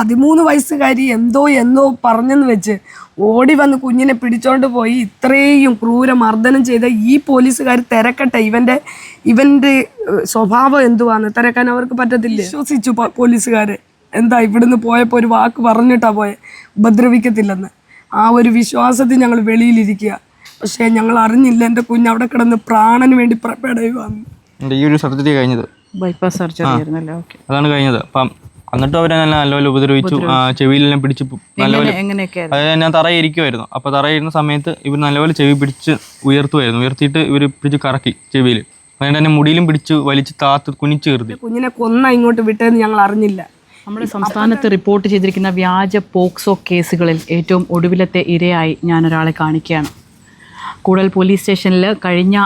13 വയസ്സുകാരി എന്തോ പറഞ്ഞെന്ന് വെച്ച് ഓടി വന്ന് കുഞ്ഞിനെ പിടിച്ചോണ്ട് പോയി ഇത്രയും ക്രൂരമർദ്ദനം ചെയ്ത ഈ പോലീസുകാർ തിരക്കട്ടെ, ഇവന്റെ സ്വഭാവം എന്തുവാന്ന് തിരക്കാൻ അവർക്ക് പറ്റത്തില്ല. വിശ്വസിച്ചു പോലീസുകാർ. എന്താ ഇവിടുന്ന് പോയപ്പോൾ ഒരു വാക്ക് പറഞ്ഞിട്ടാ പോയെ, ഉപദ്രവിക്കത്തില്ലെന്ന്. ആ ഒരു വിശ്വാസത്തിൽ ഞങ്ങൾ വെളിയിലിരിക്കുക. പക്ഷേ ഞങ്ങൾ അറിഞ്ഞില്ല എൻ്റെ കുഞ്ഞ് അവിടെ കിടന്ന് പ്രാണന് വേണ്ടി പെടയുവാന്ന്. ഈ ഒരു സർജറി കഴിഞ്ഞത് ബൈപ്പാസ് സർജറി ആയിരുന്നല്ലോ. അതാണ് കഴിഞ്ഞത്. അപ്പം എന്നിട്ടും അവരെ നല്ലപോലെ ഉപദ്രവിച്ചു, ചെവിയിലെല്ലാം പിടിച്ച് നല്ലപോലെ. അതായത് ഞാൻ തറയിൽ ഇരിക്കുമായിരുന്നു. അപ്പോൾ തറയിൽ ഇരുന്ന സമയത്ത് ഇവർ നല്ലപോലെ ചെവി പിടിച്ച് ഉയർത്തിയിട്ട് ഇവർ പിടിച്ച് കറക്കി ചെവിയിൽ. അതുകൊണ്ട് തന്നെ മുടിയിലും പിടിച്ച് വലിച്ച് താത്ത് കുനിച്ച് കയറി. കുഞ്ഞിനെ കൊന്ന ഇങ്ങോട്ട് വിട്ടതെന്ന് ഞങ്ങൾ അറിഞ്ഞില്ല. നമ്മുടെ സംസ്ഥാനത്ത് റിപ്പോർട്ട് ചെയ്തിരിക്കുന്ന വ്യാജ പോക്സോ കേസുകളിൽ ഏറ്റവും ഒടുവിലത്തെ ഇരയായി ഞാനൊരാളെ കാണിക്കുകയാണ്. കൂടൽ പോലീസ് സ്റ്റേഷനിൽ കഴിഞ്ഞ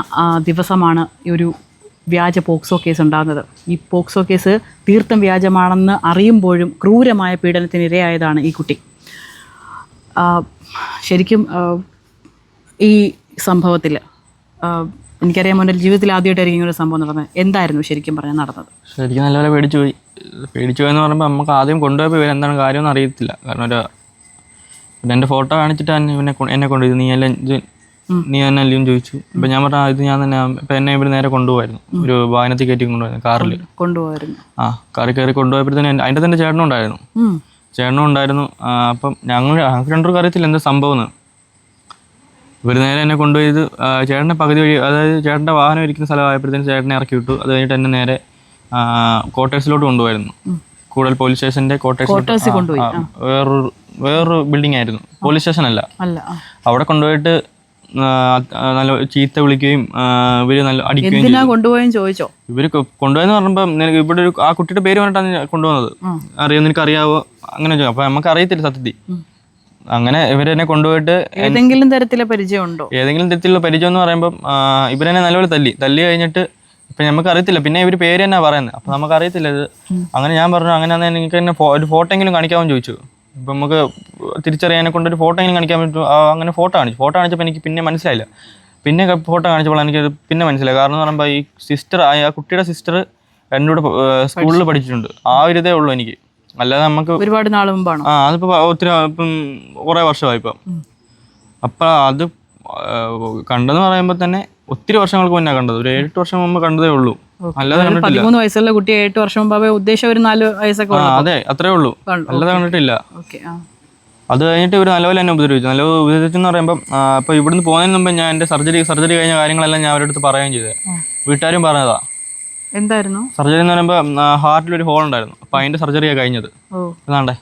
ദിവസമാണ് ഒരു വ്യാജ പോക്സോ കേസ് ഉണ്ടാകുന്നത്. ഈ പോക്സോ കേസ് തീർത്തും വ്യാജമാണെന്ന് അറിയുമ്പോഴും ക്രൂരമായ പീഡനത്തിന് ഇരയായതാണ് ഈ കുട്ടി. ശരിക്കും ഈ സംഭവത്തിൽ എനിക്കറിയാം മോൻ്റെ ജീവിതത്തിൽ ആദ്യമായിട്ടായിരിക്കും ഇങ്ങനെ ഒരു സംഭവം നടന്നത്. എന്തായിരുന്നു ശരിക്കും പറഞ്ഞാൽ നടന്നത്? ശരിക്കും നല്ലപോലെ പേടിച്ചു പോയെന്ന് പറയുമ്പോൾ നമുക്ക് ആദ്യം കൊണ്ടുപോയപ്പോൾ ഇവർ എന്താണ് കാര്യമൊന്നും അറിയത്തില്ല. കാരണം പിന്നെ എൻ്റെ ഫോട്ടോ കാണിച്ചിട്ട് എന്നെ കൊണ്ടുപോയി നീ തന്നെ അല്ലയും ചോദിച്ചു. അപ്പം ഞാൻ പറഞ്ഞാൽ ഇത് ഞാൻ തന്നെ. ഇപ്പം എന്നെ ഇവിടെ നേരെ കൊണ്ടുപോകായിരുന്നു, ഒരു വാഹനത്തിൽ കയറ്റി കൊണ്ടുപോയിരുന്നു, കാറിൽ കാറിൽ കയറി കൊണ്ടുപോയപ്പോഴത്തേന് അതിൻ്റെ തന്നെ ചേട്ടനും ഉണ്ടായിരുന്നു. അപ്പം ഞങ്ങൾക്ക് രണ്ടുപേർക്കും അറിയത്തില്ല എന്താ സംഭവം എന്ന്. ഇവർ നേരെ എന്നെ കൊണ്ടുപോയത് ചേട്ടൻ്റെ പകുതി വഴി, അതായത് ചേട്ടൻ്റെ വാഹനം ഇരിക്കുന്ന സ്ഥലമായപ്പോഴത്തേന് ചേട്ടനെ ഇറക്കി വിട്ടു. അത് കഴിഞ്ഞിട്ട് എന്നെ നേരെ ക്വാർട്ടേഴ്സിലോട്ട് കൊണ്ടുപോയിരുന്നു. കൂടൽ പോലീസ് സ്റ്റേഷൻ്റെ ക്വാർട്ടേഴ്സ് വേറൊരു ബിൽഡിംഗ് ആയിരുന്നു, പോലീസ് സ്റ്റേഷൻ അല്ല. അവിടെ കൊണ്ടുപോയിട്ട് നല്ല ചീത്ത വിളിക്കുകയും ഇവര് നല്ല അടിക്കുകയും കൊണ്ടുപോയെന്ന് ചോദിച്ചോ? ഇവര് കൊണ്ടുപോയെന്ന് പറഞ്ഞപ്പോൾ ഇവിടെ ആ കുട്ടിയുടെ പേര് പറഞ്ഞിട്ടാണ് കൊണ്ടുപോകുന്നത്. നിനക്ക് അറിയാവോ അങ്ങനെ ചോദിച്ചു. അപ്പൊ നമുക്ക് അറിയത്തില്ല സത്യത്തിൽ. അങ്ങനെ ഇവരെന്നെ കൊണ്ടുപോയിട്ട് ഏതെങ്കിലും തരത്തിലുള്ള പരിചയമുണ്ടോ? ഏതെങ്കിലും തരത്തിലുള്ള പരിചയം എന്ന് പറയുമ്പോൾ ഇവരെന്നെ നല്ലപോലെ തല്ലി കഴിഞ്ഞിട്ട് ഇപ്പം നമുക്ക് അറിയത്തില്ല. പിന്നെ ഇവർ പേര് തന്നെ പറയുന്നത്. അപ്പം നമുക്ക് അറിയത്തില്ല ഇത്. അങ്ങനെ ഞാൻ പറഞ്ഞു അങ്ങനെ നിങ്ങൾക്ക് തന്നെ ഒരു ഫോട്ടോ എങ്കിലും കാണിക്കാമെന്ന് ചോദിച്ചു. ഇപ്പം നമുക്ക് തിരിച്ചറിയാനെ കൊണ്ടൊരു ഫോട്ടോ എങ്കിലും കാണിക്കാൻ പറ്റും. അങ്ങനെ ഫോട്ടോ കാണിച്ചപ്പോൾ എനിക്ക് പിന്നെ മനസ്സിലായില്ല. പിന്നെ ഫോട്ടോ കാണിച്ചപ്പോൾ എനിക്കത് പിന്നെ മനസ്സിലായി. കാരണം എന്ന് പറയുമ്പോൾ ഈ സിസ്റ്റർ, ആ കുട്ടിയുടെ സിസ്റ്റർ എൻ്റെ കൂടെ സ്കൂളിൽ പഠിച്ചിട്ടുണ്ട്. ആ ഒരു ഇതേ ഉള്ളൂ എനിക്ക്. അല്ലാതെ നമുക്ക് ഒരുപാട് നാൾ മുമ്പാണ്. അതിപ്പോൾ ഇപ്പം കുറേ വർഷമായി ഇപ്പം. അപ്പം അത് കണ്ടെന്ന് പറയുമ്പോൾ തന്നെ ഒത്തിരി വർഷങ്ങൾക്ക് മുന്നേ കണ്ടത്. ഒരു 7 വർഷം മുമ്പ് കണ്ടതേ ഉള്ളൂ. അല്ലാതെ കണ്ടിട്ടില്ല. 13 വയസ്സുള്ള കുട്ടി 8 വർഷം മുമ്പേ ഉദ്ദേശം ഒരു 4 വയസ്സൊക്കെ. അതെ, അത്രേ ഉള്ളൂ. അല്ലാതെ കണ്ടിട്ടില്ല. അത് കഴിഞ്ഞിട്ട് ഇവർ നല്ലപോലെ എന്നെ ഉപദ്രവിച്ചെന്ന് പറയുമ്പോൾ അപ്പോൾ ഇവിടുന്ന് പോകുന്നതിന് മുമ്പ് ഞാൻ എൻ്റെ സർജറി കഴിഞ്ഞ കാര്യങ്ങളെല്ലാം ഞാൻ അവരുടെ അടുത്ത് പറയുകയും ചെയ്തത്. വീട്ടുകാരും പറഞ്ഞതാ. എന്തായിരുന്നു സർജറി എന്ന് പറയുമ്പോൾ ഹാർട്ടിലൊരു ഹോൾ ഉണ്ടായിരുന്നു. അപ്പം അതിൻ്റെ സർജറിയാണ് കഴിഞ്ഞത്. അതാണ്ടേ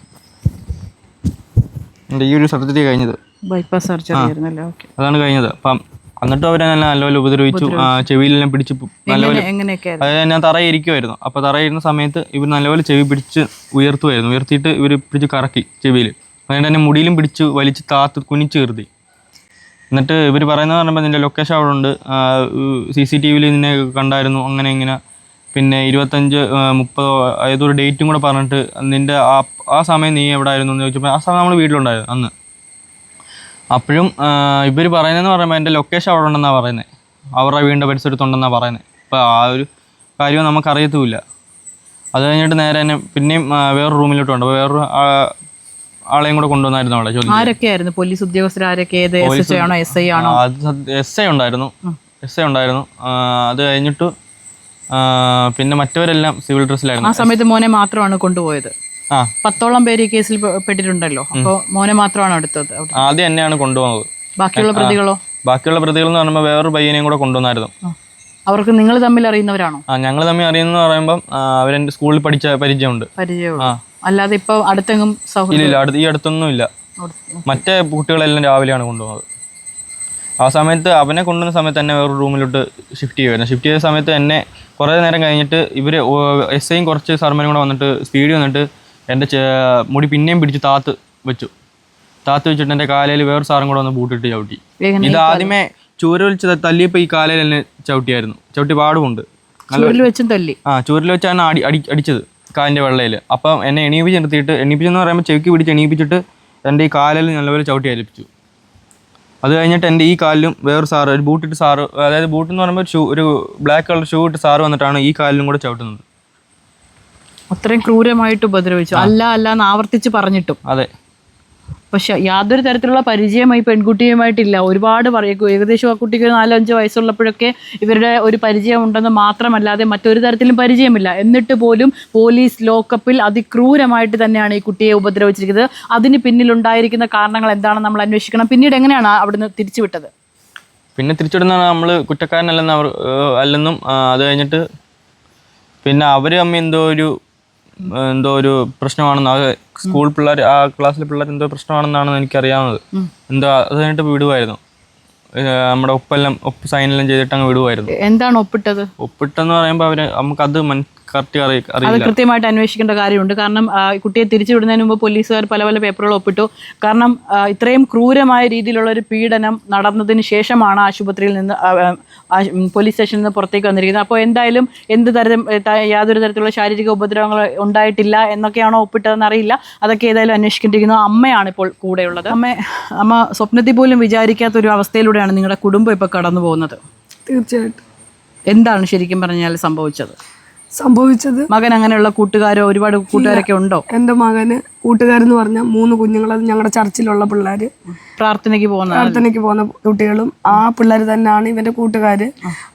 എൻ്റെ ഈ ഒരു സർജറി കഴിഞ്ഞത് ബൈപ്പാസ് സർജറി ആയിരുന്നല്ലോ. അതാണ് കഴിഞ്ഞത്. അപ്പം എന്നിട്ടും അവരെ നല്ലപോലെ ഉപദ്രവിച്ചു, ചെവിയിലെല്ലാം പിടിച്ച് നല്ലപോലെ. അതായത് ഞാൻ തറയിൽ ഇരിക്കുമായിരുന്നു. അപ്പോൾ തറയിൽ ഇരുന്ന സമയത്ത് ഇവർ നല്ലപോലെ ചെവി പിടിച്ച് ഉയർത്തിയിട്ട് ഇവർ പിടിച്ച് കറക്കി ചെവിയിൽ. അതുകൊണ്ട് തന്നെ മുടിയിലും പിടിച്ച് വലിച്ച് താത്ത് കുനിച്ച് കയറി. എന്നിട്ട് ഇവർ പറയുന്നത് പറയുമ്പോൾ നിൻ്റെ ലൊക്കേഷൻ അവിടെ ഉണ്ട്, CCTVയിൽ നിന്നെ കണ്ടായിരുന്നു, അങ്ങനെ ഇങ്ങനെ. പിന്നെ 25-30 ഏതൊരു ഡേറ്റും കൂടെ പറഞ്ഞിട്ട് നിൻ്റെ ആ സമയം നീ എവിടെ ആയിരുന്നു എന്ന് ചോദിച്ചപ്പോൾ ആ സമയം നമ്മൾ വീട്ടിലുണ്ടായിരുന്നു അന്ന്. അപ്പോഴും ഇവർ പറയുന്നതെന്ന് പറയുമ്പോൾ എൻ്റെ ലൊക്കേഷൻ അവിടെ ഉണ്ടെന്നാണ് പറയുന്നത്, അവരുടെ വീടിൻ്റെ പരിസരത്തുണ്ടെന്നാണ് പറയുന്നത്. അപ്പോൾ ആ ഒരു കാര്യം നമുക്കറിയത്തുമില്ല. അത് കഴിഞ്ഞിട്ട് നേരെ തന്നെ പിന്നെയും വേറൊരു റൂമിലോട്ട് കൊണ്ട് വേറൊരു ആളെയും കൂടെ കൊണ്ടുവന്നായിരുന്നു അവിടെ. ആരൊക്കെയായിരുന്നു പോലീസ് ഉദ്യോഗസ്ഥർ? SI ഉണ്ടായിരുന്നു. അത് കഴിഞ്ഞിട്ട് പിന്നെ മറ്റവരെല്ലാം സിവിൽ ഡ്രസ്സിലായിരുന്നു. ആ സമയത്ത് മോനെ മാത്രമാണ് കൊണ്ടുപോയത്. 10ഓളം പേര് ഈ കേസിൽ പെട്ടിട്ടുണ്ടല്ലോ. അപ്പോൾ മോനെ മാത്രമാണ് എടുത്തത്? ആദ്യം എന്നെയാണ് കൊണ്ടുപോകുന്നത്. ബാക്കിയുള്ള പ്രതികളോ? ബാക്കിയുള്ള പ്രതികൾ എന്ന് പറയുമ്പോൾ വേറൊരു പയ്യനെയും കൂടെ കൊണ്ടുവന്നായിരുന്നു. അവർക്ക് നിങ്ങൾ തമ്മിൽ അറിയുന്നവരാണോ? ഞങ്ങൾ തമ്മിൽ അറിയുന്ന പറയുമ്പോൾ അവരെന്റെ സ്കൂളിൽ പഠിച്ച പരിചയമുണ്ട്. അല്ലാതെ ഇപ്പൊ അടുത്തെങ്കിലും ഇല്ല, ഈ അടുത്തൊന്നും ഇല്ല. മറ്റേ കുട്ടികളെല്ലാം രാവിലെയാണ് കൊണ്ടുപോകുന്നത്. ആ സമയത്ത് അവനെ കൊണ്ടുവന്ന സമയത്ത് എന്നെ വേറൊരു റൂമിലോട്ട് ഷിഫ്റ്റ് ചെയ്ത സമയത്ത് എന്നെ കുറേ നേരം കഴിഞ്ഞിട്ട് ഇവർ SIയും കുറച്ച് സാർമാരും കൂടെ വന്നിട്ട് സ്പീഡിൽ വന്നിട്ട് എൻ്റെ മുടി പിന്നെയും പിടിച്ച് താത്ത് വെച്ചിട്ട് എൻ്റെ കാലയിൽ വേറെ സാറും കൂടെ വന്ന് ബൂട്ടിട്ട് ചവിട്ടി. ഇത് ആദ്യമേ ചൂരൽ വെച്ച് തല്ലിയപ്പോൾ ഈ കാലയിൽ എന്നെ ചവിട്ടി പാടുമുണ്ട്. ചൂരിൽ വെച്ചാണ് അടിച്ചത് കാലിൻ്റെ വെള്ളയിൽ. അപ്പം എന്നെ എണീപ്പിച്ചെന്ന് പറയുമ്പോൾ ചെവിക്ക് പിടിച്ച് എണീപ്പിച്ചിട്ട് എൻ്റെ ഈ കാലിൽ നല്ലപോലെ ചവിട്ടി ഏൽപ്പിച്ചു. അത് കഴിഞ്ഞിട്ട് എൻ്റെ ഈ കാലിലും വേറെ സാറ്, ഒരു ബൂട്ടിട്ട് സാറ്, അതായത് ബൂട്ടെന്ന് പറയുമ്പോൾ ഒരു ബ്ലാക്ക് കളർ ഷൂ ഇട്ട് സാറ് വന്നിട്ടാണ് ഈ കാലിലും കൂടെ ചവിട്ടുന്നത്. അത്രയും ക്രൂരമായിട്ട് ഉപദ്രവിച്ചു. അല്ല എന്ന് ആവർത്തിച്ച് പറഞ്ഞിട്ടും. അതെ. പക്ഷെ യാതൊരു തരത്തിലുള്ള പരിചയം ഈ പെൺകുട്ടിയുമായിട്ടില്ല. ഒരുപാട് പറയും, ഏകദേശം ആ കുട്ടിക്ക് 4-5 വയസ്സുള്ളപ്പോഴൊക്കെ ഇവരുടെ ഒരു പരിചയം ഉണ്ടെന്ന് മാത്രമല്ലാതെ മറ്റൊരു തരത്തിലും പരിചയമില്ല. എന്നിട്ട് പോലും പോലീസ് ലോക്കപ്പിൽ അതിക്രൂരമായിട്ട് തന്നെയാണ് ഈ കുട്ടിയെ ഉപദ്രവിച്ചിരിക്കുന്നത്. അതിന് പിന്നിലുണ്ടായിരിക്കുന്ന കാരണങ്ങൾ എന്താണെന്ന് നമ്മൾ അന്വേഷിക്കണം. പിന്നീട് എങ്ങനെയാണ് അവിടുന്ന് തിരിച്ചുവിട്ടത്? പിന്നെ തിരിച്ചുവിടുന്നതാണ് നമ്മൾ കുറ്റക്കാരനല്ലെന്ന് അല്ലെന്നും അത് കഴിഞ്ഞിട്ട് പിന്നെ അവർ അമ്മ എന്തോ ഒരു പ്രശ്നമാണെന്ന് സ്കൂൾ പിള്ളേർ, ആ ക്ലാസ്സിലെ പിള്ളേർ എന്തോ പ്രശ്നമാണെന്നാണ് എനിക്കറിയാവുന്നത്. അത് കഴിഞ്ഞിട്ട് വിടുമായിരുന്നു. നമ്മുടെ ഒപ്പ് സൈനെല്ലാം ചെയ്തിട്ട് അങ്ങ് വിടുമായിരുന്നു. എന്താണ് ഒപ്പിട്ടത്? ഒപ്പിട്ടെന്ന് പറയുമ്പോൾ നമുക്കത് കറക്റ്റ് അത് കൃത്യമായിട്ട് അന്വേഷിക്കേണ്ട കാര്യമുണ്ട്. കാരണം കുട്ടിയെ തിരിച്ചുവിടുന്നതിന് മുമ്പ് പോലീസുകാർ പല പേപ്പറുകൾ ഒപ്പിട്ടു. കാരണം ഇത്രയും ക്രൂരമായ രീതിയിലുള്ള ഒരു പീഡനം നടന്നതിന് ശേഷമാണ് ആശുപത്രിയിൽ നിന്ന് പോലീസ് സ്റ്റേഷനിൽ നിന്ന് പുറത്തേക്ക് വന്നിരിക്കുന്നത്. അപ്പോൾ എന്തായാലും യാതൊരു തരത്തിലുള്ള ശാരീരിക ഉപദ്രവങ്ങൾ ഉണ്ടായിട്ടില്ല എന്നൊക്കെയാണോ ഒപ്പിട്ടതെന്ന് അറിയില്ല. അതൊക്കെ ഏതായാലും അന്വേഷിക്കേണ്ടിയിരിക്കുന്നത്. അമ്മയാണ് ഇപ്പോൾ കൂടെയുള്ളത്. അമ്മ സ്വപ്നത്തിൽ പോലും വിചാരിക്കാത്തൊരു അവസ്ഥയിലൂടെയാണ് നിങ്ങളുടെ കുടുംബം ഇപ്പോൾ കടന്നു പോകുന്നത്. തീർച്ചയായിട്ടും. എന്താണ് ശരിക്കും പറഞ്ഞാൽ സംഭവിച്ചത്? മകൻ അങ്ങനെയുള്ള കൂട്ടുകാരോ ഒരുപാട് കൂട്ടുകാരൊക്കെ ഉണ്ടോ? എൻ്റെ മകന് കൂട്ടുകാരെന്ന് പറഞ്ഞാൽ 3 കുഞ്ഞുങ്ങൾ. അത് ഞങ്ങളുടെ ചർച്ചിലുള്ള പിള്ളേർ, പ്രാർത്ഥനയ്ക്ക് പോകുന്ന കുട്ടികളും ആ പിള്ളേർ തന്നെയാണ് ഇവൻ്റെ കൂട്ടുകാർ.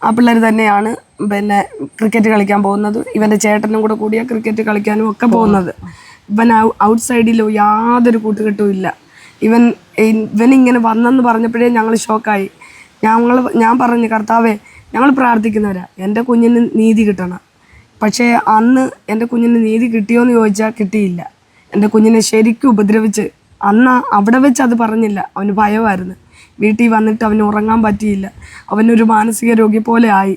ആ പിള്ളേർ തന്നെയാണ് പിന്നെ ക്രിക്കറ്റ് കളിക്കാൻ പോകുന്നത്. ഇവൻ്റെ ചേട്ടനും കൂടെ കൂടിയ ക്രിക്കറ്റ് കളിക്കാനും ഒക്കെ പോകുന്നത്. ഇവൻ ഔട്ട് സൈഡിലോ യാതൊരു കൂട്ടുകെട്ടും ഇല്ല. ഇവനിങ്ങനെ വന്നെന്ന് പറഞ്ഞപ്പോഴേ ഞങ്ങൾ ഷോക്കായി. ഞാൻ പറഞ്ഞു, കർത്താവേ, ഞങ്ങൾ പ്രാർത്ഥിക്കുന്നവരാ, എൻ്റെ കുഞ്ഞിന് നീതി കിട്ടണം. പക്ഷേ അന്ന് എൻ്റെ കുഞ്ഞിന് നീതി കിട്ടിയോയെന്ന് ചോദിച്ചാൽ കിട്ടിയില്ല. എൻ്റെ കുഞ്ഞിനെ ശരിക്കും ഉപദ്രവിച്ച് അന്ന് അവിടെ വെച്ച് അത് പറഞ്ഞില്ല. അവന് ഭയമായിരുന്നു. വീട്ടിൽ വന്നിട്ട് അവന് ഉറങ്ങാൻ പറ്റിയില്ല. അവനൊരു മാനസിക രോഗി പോലെ ആയി.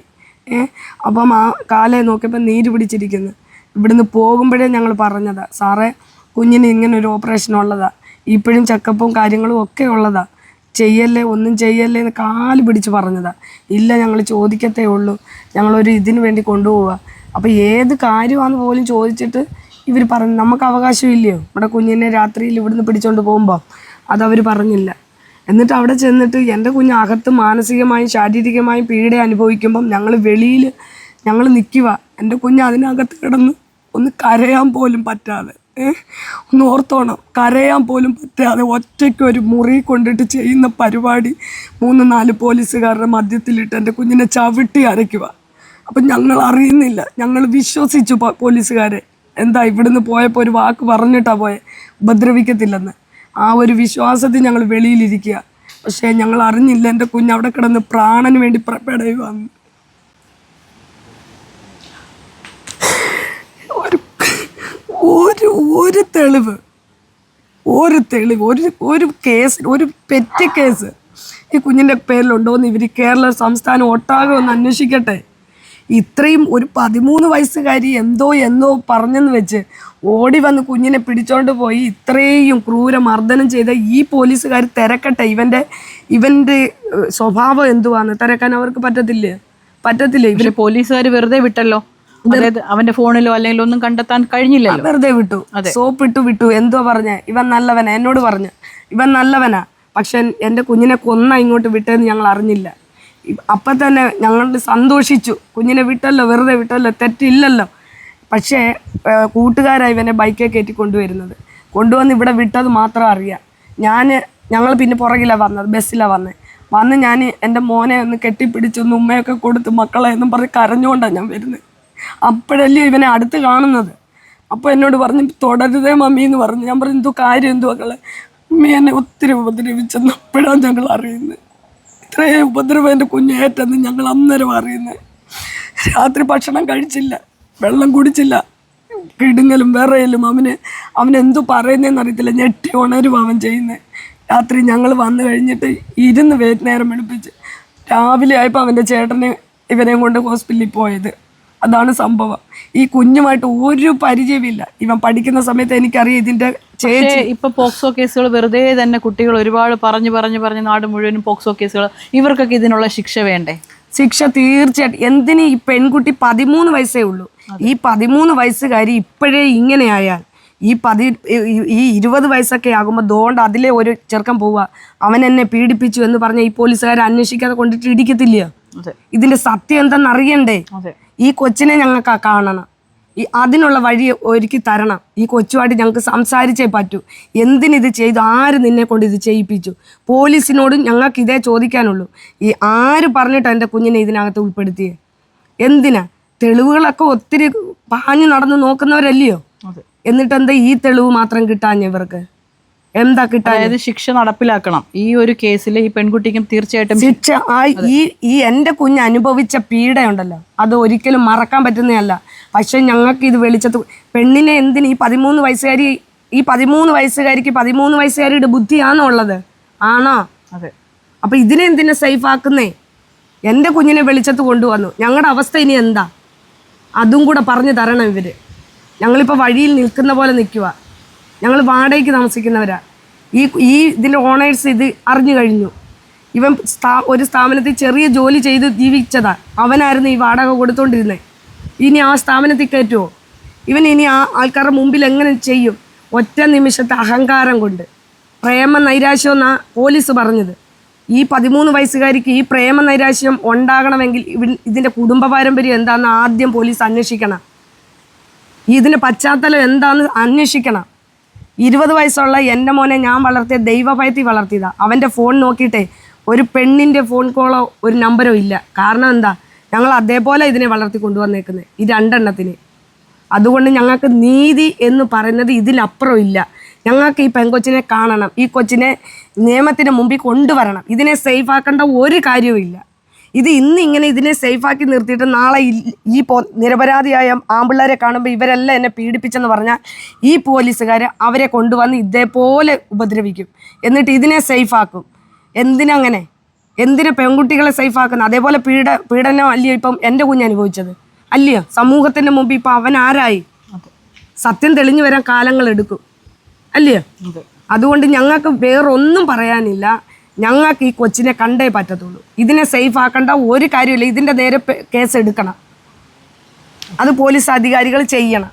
അപ്പം ആ കാലേ നോക്കിയപ്പോൾ നീര് പിടിച്ചിരിക്കുന്നു. ഇവിടുന്ന് പോകുമ്പോഴേ ഞങ്ങൾ പറഞ്ഞതാ, സാറേ കുഞ്ഞിന് ഇങ്ങനെ ഒരു ഓപ്പറേഷൻ ഉള്ളതാ, ഇപ്പോഴും ചെക്കപ്പും കാര്യങ്ങളും ഒക്കെ ഉള്ളതാ, ഒന്നും ചെയ്യല്ലേ എന്ന് കാല് പിടിച്ച് പറഞ്ഞതാ. ഇല്ല, ഞങ്ങൾ ചോദിക്കത്തേ ഉള്ളൂ, ഞങ്ങളൊരു ഇതിന് വേണ്ടി കൊണ്ടുപോവുക. അപ്പോൾ ഏത് കാര്യമാണെന്ന് പോലും ചോദിച്ചിട്ട് ഇവർ പറഞ്ഞു, നമുക്ക് അവകാശമില്ലയോ നമ്മുടെ കുഞ്ഞിനെ രാത്രിയിൽ ഇവിടുന്ന് പിടിച്ചോണ്ട് പോകുമ്പോൾ? അതവർ പറഞ്ഞില്ല. എന്നിട്ട് അവിടെ ചെന്നിട്ട് എൻ്റെ കുഞ്ഞ് അകത്ത് മാനസികമായും ശാരീരികമായും പീഡ അനുഭവിക്കുമ്പം ഞങ്ങൾ നിൽക്കുക. എൻ്റെ കുഞ്ഞ് അതിനകത്ത് കിടന്ന് ഒന്ന് കരയാൻ പോലും പറ്റാതെ, ഒന്ന് ഓർത്തോണം, കരയാൻ പോലും പറ്റാതെ ഒറ്റയ്ക്ക് ഒരു മുറി കൊണ്ടിട്ട് ചെയ്യുന്ന പരിപാടി 3-4 പോലീസുകാരുടെ മധ്യത്തിലിട്ട് എൻ്റെ കുഞ്ഞിനെ ചവിട്ടി അരയ്ക്കുക. അപ്പം ഞങ്ങൾ അറിയുന്നില്ല, ഞങ്ങൾ വിശ്വസിച്ചു പോലീസുകാരെ. എന്താ ഇവിടുന്ന് പോയപ്പോൾ ഒരു വാക്ക് പറഞ്ഞിട്ടാ ഉപദ്രവിക്കത്തില്ലെന്ന്. ആ ഒരു വിശ്വാസത്തിൽ ഞങ്ങൾ വെളിയിലിരിക്കുക. പക്ഷേ ഞങ്ങൾ അറിഞ്ഞില്ല എൻ്റെ കുഞ്ഞ് അവിടെ കിടന്ന് പ്രാണന് വേണ്ടി പെടയുവാന്ന്. ഒരു തെളിവ് ഒരു കേസ്, ഒരു പെറ്റ് കേസ് ഈ കുഞ്ഞിൻ്റെ പേരിലുണ്ടോയെന്ന് ഇവർ കേരള സംസ്ഥാനം ഒട്ടാകെ ഒന്ന് അന്വേഷിക്കട്ടെ. ഇത്രയും ഒരു 13 വയസ്സുകാരി എന്തോ പറഞ്ഞെന്ന് വെച്ച് ഓടി വന്ന് കുഞ്ഞിനെ പിടിച്ചോണ്ട് പോയി ഇത്രയും ക്രൂരമർദ്ദനം ചെയ്ത ഈ പോലീസുകാർ തിരക്കട്ടെ. ഇവൻ്റെ സ്വഭാവം എന്തുവാന്ന് തിരക്കാൻ അവർക്ക് പറ്റത്തില്ലേ? ഇവര് പോലീസുകാർ വെറുതെ വിട്ടല്ലോ. അവന്റെ ഫോണിലോ അല്ലെങ്കിൽ ഒന്നും കണ്ടെത്താൻ കഴിഞ്ഞില്ല, വെറുതെ വിട്ടു, സോപ്പിട്ടു വിട്ടു. എന്തോ പറഞ്ഞ ഇവൻ നല്ലവനാ, എന്നോട് പറഞ്ഞു ഇവൻ നല്ലവനാ, പക്ഷെ എൻ്റെ കുഞ്ഞിനെ ഇങ്ങോട്ട് വിട്ടതെന്ന് ഞങ്ങൾ അറിഞ്ഞില്ല. അപ്പം തന്നെ ഞങ്ങൾ സന്തോഷിച്ചു, കുഞ്ഞിനെ വിട്ടല്ലോ, വെറുതെ വിട്ടല്ലോ, തെറ്റില്ലല്ലോ. പക്ഷേ കൂട്ടുകാരായി ഇവനെ ബൈക്കിൽ കയറ്റി കൊണ്ടുവന്ന് ഇവിടെ വിട്ടത് മാത്രം അറിയാം. ഞങ്ങൾ പിന്നെ പുറകിലാണ് വന്നത്, ബസ്സിലാണ് വന്ന് ഞാൻ എൻ്റെ മോനെ ഒന്ന് കെട്ടിപ്പിടിച്ചൊന്ന് ഉമ്മയൊക്കെ കൊടുത്ത് മക്കളെ എന്നും പറഞ്ഞ് കരഞ്ഞുകൊണ്ടാണ് ഞാൻ വരുന്നത്. അപ്പോഴല്ലേ ഇവനെ അടുത്ത് കാണുന്നത്. അപ്പോൾ എന്നോട് പറഞ്ഞു തുടരുതേ മമ്മി എന്ന് പറഞ്ഞു. ഞാൻ പറഞ്ഞു എന്തോ കാര്യം, എന്തോ മക്കളെ, ഉമ്മ എന്നെ ഒത്തിരി ഉപദ്രവിച്ചെന്ന് അപ്പോഴാണ് ഞങ്ങൾ അറിയുന്നത്. ഇത്രയും ഉപദ്രവം എൻ്റെ കുഞ്ഞേറ്റെന്ന് ഞങ്ങൾ അന്നേരം അറിയുന്നത്. രാത്രി ഭക്ഷണം കഴിച്ചില്ല, വെള്ളം കുടിച്ചില്ല, കിടുങ്ങലും വിറയലും. അവനെന്തോ പറയുന്നതെന്ന് അറിയത്തില്ല, ഞെട്ടി ഉണരും അവൻ ചെയ്യുന്നത്. രാത്രി ഞങ്ങൾ വന്നു കഴിഞ്ഞിട്ട് നേരം വെളുപ്പിച്ച് രാവിലെ ആയപ്പോൾ അവൻ്റെ ചേട്ടനെ ഇവനെയും കൊണ്ട് ഹോസ്പിറ്റലിൽ പോയത്. അതാണ് സംഭവം. ഈ കുഞ്ഞുമായിട്ട് ഒരു പരിചയമില്ല. ഇവൻ പഠിക്കുന്ന സമയത്ത് എനിക്കറിയാം ഇതിൻ്റെ ചേച്ചി. ഇപ്പൊ പോക്സോ കേസുകൾ വെറുതെ തന്നെ കുട്ടികൾ ഒരുപാട് പറഞ്ഞ് നാട് മുഴുവനും പോക്സോ കേസുകൾ. ഇവർക്കൊക്കെ ഇതിനുള്ള ശിക്ഷ വേണ്ടേ? ശിക്ഷ തീർച്ചയായിട്ടും. എന്തിന് ഈ പെൺകുട്ടി 13 വയസ്സേ ഉള്ളൂ. ഈ 13 വയസ്സുകാരി ഇപ്പോഴേ ഇങ്ങനെയായാൽ ഈ 20 വയസ്സൊക്കെ ആകുമ്പോൾ ദോണ്ട് അതിലെ ഒരു ചെറുക്കൻ പോവുക, അവൻ എന്നെ പീഡിപ്പിച്ചു എന്ന് പറഞ്ഞ ഈ പോലീസുകാരെ അന്വേഷിക്കാതെ കൊണ്ടിട്ട് ഇടിക്കത്തില്ല. ഇതിന്റെ സത്യം എന്തെന്ന് അറിയണ്ടേ? ഈ കൊച്ചിനെ ഞങ്ങൾക്ക് കാണണം. അതിനുള്ള വഴി ഒരുക്കി തരണം. ഈ കൊച്ചുമായിട്ട് ഞങ്ങൾക്ക് സംസാരിച്ചേ പറ്റൂ. എന്തിനിത് ചെയ്തു? ആര് നിന്നെ കൊണ്ട് ഇത് ചെയ്യിപ്പിച്ചു? പോലീസിനോടും ഞങ്ങൾക്ക് ഇതേ ചോദിക്കാനുള്ളൂ. ഈ ആര് പറഞ്ഞിട്ടാണ് എൻ്റെ കുഞ്ഞിനെ ഇതിനകത്ത് ഉൾപ്പെടുത്തിയേ? എന്തിനാ? തെളിവുകളൊക്കെ ഒത്തിരി പാഞ്ഞു നടന്ന് നോക്കുന്നവരല്ലയോ? എന്നിട്ടെന്താ ഈ തെളിവ് മാത്രം കിട്ടാഞ്ഞ ഇവർക്ക്? എന്താ കിട്ടാൻ? അതായത് ശിക്ഷ നടപ്പിലാക്കണം. ഈ ഒരു കേസിൽ ഈ പെൺകുട്ടിക്കും തീർച്ചയായിട്ടും ശിക്ഷ. ഈ എൻ്റെ കുഞ്ഞ് അനുഭവിച്ച പീഡയുണ്ടല്ലോ, അത് ഒരിക്കലും മറക്കാൻ പറ്റുന്നതല്ല. പക്ഷെ ഞങ്ങൾക്ക് ഇത് വെളിച്ചത്ത് പെണ്ണിനെ എന്തിന് ഈ 13 വയസ്സുകാരിക്ക് 13 വയസ്സുകാരിയുടെ ബുദ്ധിയാണോ ഉള്ളത്? ആണോ? അതെ. അപ്പം ഇതിനെ എന്തിനെ സേഫ് ആക്കുന്നേ? എൻ്റെ കുഞ്ഞിനെ വെളിച്ചത്ത് കൊണ്ടുവന്നു. ഞങ്ങളുടെ അവസ്ഥ ഇനി എന്താ? അതും കൂടെ പറഞ്ഞു തരണം ഇവർ. ഞങ്ങളിപ്പോൾ വഴിയിൽ നിൽക്കുന്ന പോലെ നിൽക്കുക. ഞങ്ങൾ വാടകയ്ക്ക് താമസിക്കുന്നവരാ. ഈ ഇതിൻ്റെ ഓണേഴ്സ് ഇത് അറിഞ്ഞു കഴിഞ്ഞു. ഇവൻ ഒരു സ്ഥാപനത്തിൽ ചെറിയ ജോലി ചെയ്ത് ജീവിച്ചതാ. അവനായിരുന്നു ഈ വാടക കൊടുത്തോണ്ടിരുന്നത്. ഇനി ആ സ്ഥാപനത്തിൽ കയറ്റുമോ? ഇവൻ ഇനി ആ ആൾക്കാരുടെ മുമ്പിൽ എങ്ങനെ ചെയ്യും? ഒറ്റ നിമിഷത്തെ അഹങ്കാരം കൊണ്ട്. പ്രേമ നൈരാശ്യം എന്നാണ് പോലീസ് പറഞ്ഞത്. ഈ 13 വയസ്സുകാരിക്ക് ഈ പ്രേമ നൈരാശ്യം ഉണ്ടാകണമെങ്കിൽ ഇതിൻ്റെ കുടുംബ പാരമ്പര്യം എന്താണെന്ന് ആദ്യം പോലീസ് അന്വേഷിക്കണം. ഇതിൻ്റെ പശ്ചാത്തലം എന്താണെന്ന് അന്വേഷിക്കണം. 20 വയസ്സുള്ള എൻ്റെ മോനെ ഞാൻ വളർത്തിയ ദൈവഭയത്തിൽ വളർത്തിയതാണ്. അവൻ്റെ ഫോൺ നോക്കിയിട്ടേ ഒരു പെണ്ണിൻ്റെ ഫോൺ കോളോ ഒരു നമ്പരോ ഇല്ല. കാരണം എന്താ? ഞങ്ങൾ അതേപോലെ ഇതിനെ വളർത്തി കൊണ്ടുവന്നേക്കുന്നത് ഈ 2 എണ്ണത്തിന്. അതുകൊണ്ട് ഞങ്ങൾക്ക് നീതി എന്ന് പറയുന്നത് ഇതിലപ്പുറം ഇല്ല. ഞങ്ങൾക്ക് ഈ പെൺകൊച്ചിനെ കാണണം. ഈ കൊച്ചിനെ നിയമത്തിന് മുമ്പിൽ കൊണ്ടുവരണം. ഇതിനെ സേഫ് ആക്കേണ്ട ഒരു കാര്യവും ഇല്ല. ഇത് ഇന്ന് ഇങ്ങനെ ഇതിനെ സേഫാക്കി നിർത്തിയിട്ട് നാളെ ഈ നിരപരാധിയായ ആമ്പിള്ളേരെ കാണുമ്പോൾ ഇവരെല്ലാം എന്നെ പീഡിപ്പിച്ചെന്ന് പറഞ്ഞാൽ ഈ പോലീസുകാർ അവരെ കൊണ്ടുവന്ന് ഇതേപോലെ ഉപദ്രവിക്കും. എന്നിട്ട് ഇതിനെ സേഫാക്കും. എന്തിനങ്ങനെ? എന്തിനാ പെൺകുട്ടികളെ സേഫാക്കുന്നത്? അതേപോലെ പീഡനം അല്ലയോ ഇപ്പം എൻ്റെ കുഞ്ഞ് അനുഭവിച്ചത്? അല്ലയോ? സമൂഹത്തിൻ്റെ മുമ്പിൽ ഇപ്പം അവൻ ആരായി? സത്യം തെളിഞ്ഞു വരാൻ കാലങ്ങളെടുക്കും, അല്ലയോ? അതുകൊണ്ട് ഞങ്ങൾക്ക് വേറൊന്നും പറയാനില്ല. ഞങ്ങൾക്ക് ഈ കൊച്ചിനെ കണ്ടേ പറ്റത്തുള്ളൂ. ഇതിനെ സേഫ് ആക്കേണ്ട ഒരു കാര്യമില്ല. ഇതിൻ്റെ നേരെ കേസ് എടുക്കണം. അത് പോലീസ് അധികാരികൾ ചെയ്യണം.